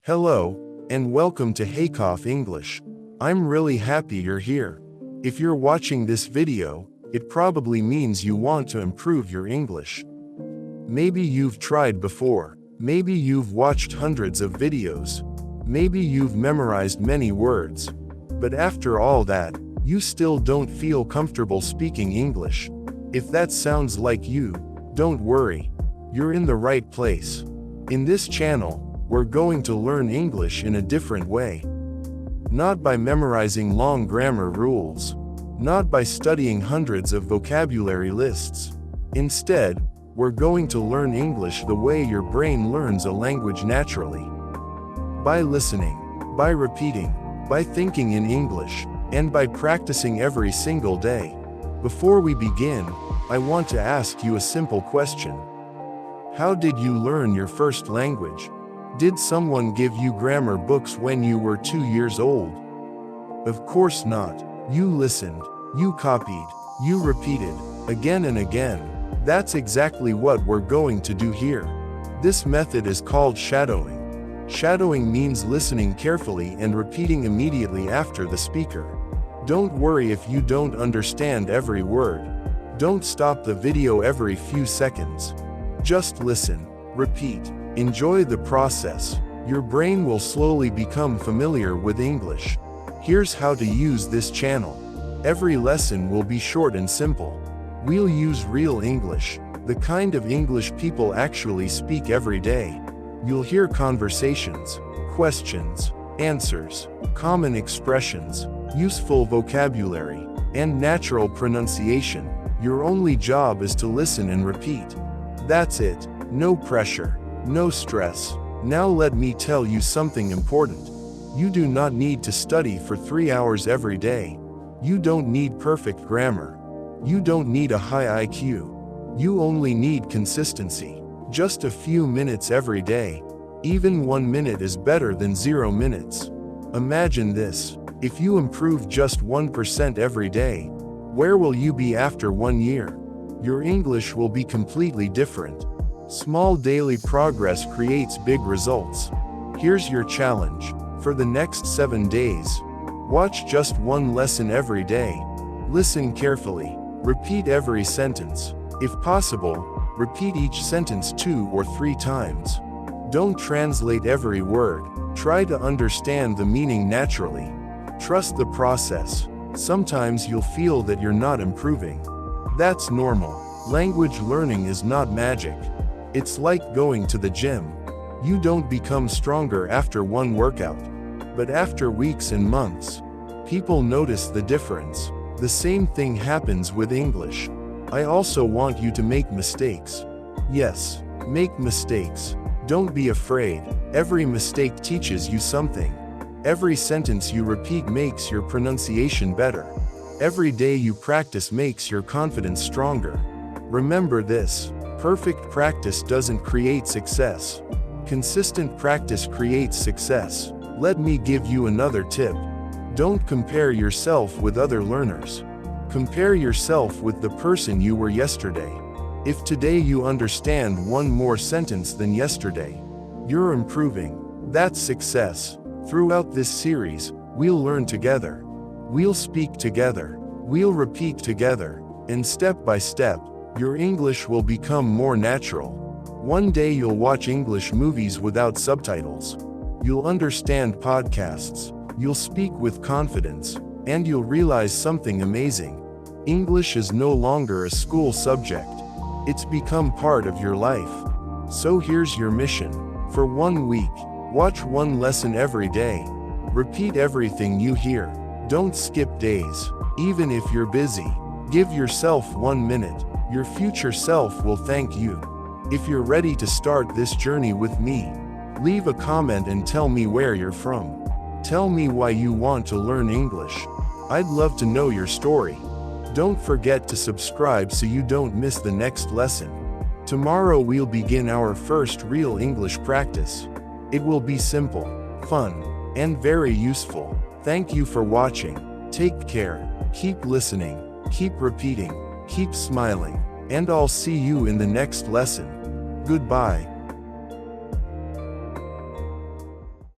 Hello, and welcome to Haykoff English. I'm really happy you're here. If you're watching this video, it probably means you want to improve your English. Maybe you've tried before. Maybe you've watched hundreds of videos. Maybe you've memorized many words. But after all that, you still don't feel comfortable speaking English. If that sounds like you, don't worry. You're in the right place. In this channel, we're going to learn English in a different way. Not by memorizing long grammar rules. Not by studying hundreds of vocabulary lists. Instead, we're going to learn English the way your brain learns a language naturally. By listening, by repeating, by thinking in English, and by practicing every single day. Before we begin, I want to ask you a simple question. How did you learn your first language? Did someone give you grammar books when you were 2 years old? Of course not. You listened, you copied, you repeated, again and again. That's exactly what we're going to do here. This method is called shadowing. Shadowing means listening carefully and repeating immediately after the speaker. Don't worry if you don't understand every word. Don't stop the video every few seconds. Just listen, repeat, enjoy the process. Your brain will slowly become familiar with English. Here's how to use this channel. Every lesson will be short and simple. We'll use real English, the kind of English people actually speak every day. You'll hear conversations, questions, answers, common expressions, useful vocabulary, and natural pronunciation. Your only job is to listen and repeat. That's it. No pressure, no stress. Now let me tell you something important. You do not need to study for 3 hours every day. You don't need perfect grammar. You don't need a high IQ. You only need consistency. Just a few minutes every day. Even 1 minute is better than 0 minutes. Imagine this. If you improve just 1% every day, where will you be after 1 year? Your English will be completely different. Small daily progress creates big results. Here's your challenge. For the next 7 days, watch just one lesson every day. Listen carefully. Repeat every sentence. If possible, repeat each sentence 2 or 3 times. Don't translate every word. Try to understand the meaning naturally. Trust the process. Sometimes you'll feel that you're not improving. That's normal. Language learning is not magic. It's like going to the gym. You don't become stronger after one workout. But after weeks and months, people notice the difference. The same thing happens with English. I also want you to make mistakes. Yes, make mistakes. Don't be afraid. Every mistake teaches you something. Every sentence you repeat makes your pronunciation better. Every day you practice makes your confidence stronger. Remember this. Perfect practice doesn't create success. Consistent practice creates success. Let me give you another tip. Don't compare yourself with other learners. Compare yourself with the person you were yesterday. If today you understand one more sentence than yesterday, you're improving. That's success. Throughout this series, we'll learn together. We'll speak together. We'll repeat together. And step by step, your English will become more natural. One day you'll watch English movies without subtitles. You'll understand podcasts. You'll speak with confidence. And you'll realize something amazing. English is no longer a school subject. It's become part of your life. So here's your mission. For 1 week, watch one lesson every day. Repeat everything you hear. Don't skip days. Even if you're busy, give yourself 1 minute. Your future self will thank you. If you're ready to start this journey with me, leave a comment and tell me where you're from. Tell me why you want to learn English. I'd love to know your story. Don't forget to subscribe so you don't miss the next lesson. Tomorrow we'll begin our first real English practice. It will be simple, fun, and very useful. Thank you for watching. Take care. Keep listening. Keep repeating. Keep smiling. And I'll see you in the next lesson. Goodbye.